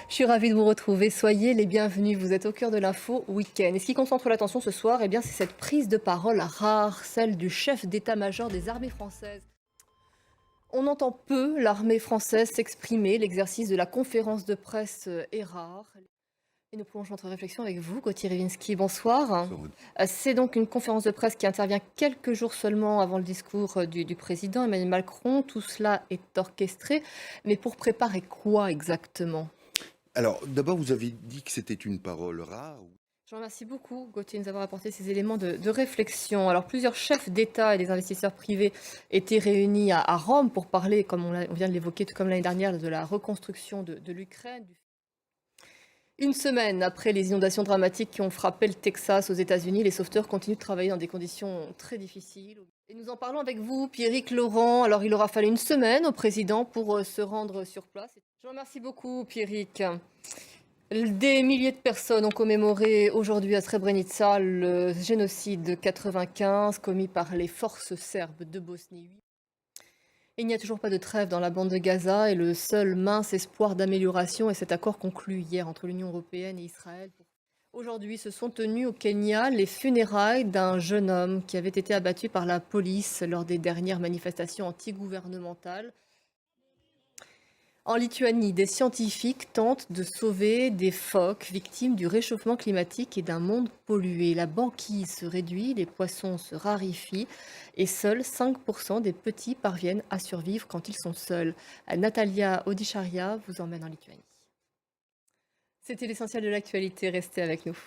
Je suis ravie de vous retrouver. Soyez les bienvenus. Vous êtes au cœur de l'info week-end. Et ce qui concentre l'attention ce soir, eh bien, c'est cette prise de parole rare, celle du chef d'état-major des armées françaises. On entend peu l'armée française s'exprimer. L'exercice de la conférence de presse est rare. Et nous plongeons notre réflexion avec vous, Gauthier Rywinski. Bonsoir. Bonsoir, Aude. C'est donc une conférence de presse qui intervient quelques jours seulement avant le discours du président Emmanuel Macron. Tout cela est orchestré. Mais pour préparer quoi exactement? Alors, d'abord, vous avez dit que c'était une parole rare. Je vous remercie beaucoup, Gauthier, de nous avoir apporté ces éléments de réflexion. Alors, plusieurs chefs d'État et des investisseurs privés étaient réunis à Rome pour parler, comme on vient de l'évoquer, tout comme l'année dernière, de la reconstruction de l'Ukraine. Une semaine après les inondations dramatiques qui ont frappé le Texas aux États-Unis, les sauveteurs continuent de travailler dans des conditions très difficiles. Et nous en parlons avec vous, Pierrick Laurent. Alors, il aura fallu une semaine au président pour se rendre sur place. Je vous remercie beaucoup, Pierrick. Des milliers de personnes ont commémoré aujourd'hui à Srebrenica le génocide de 95 commis par les forces serbes de Bosnie. Il n'y a toujours pas de trêve dans la bande de Gaza et le seul mince espoir d'amélioration est cet accord conclu hier entre l'Union européenne et Israël. Aujourd'hui, se sont tenues au Kenya les funérailles d'un jeune homme qui avait été abattu par la police lors des dernières manifestations antigouvernementales. En Lituanie, des scientifiques tentent de sauver des phoques victimes du réchauffement climatique et d'un monde pollué. La banquise se réduit, les poissons se raréfient et seuls 5% des petits parviennent à survivre quand ils sont seuls. Natalia Odicharia vous emmène en Lituanie. C'était l'essentiel de l'actualité, restez avec nous.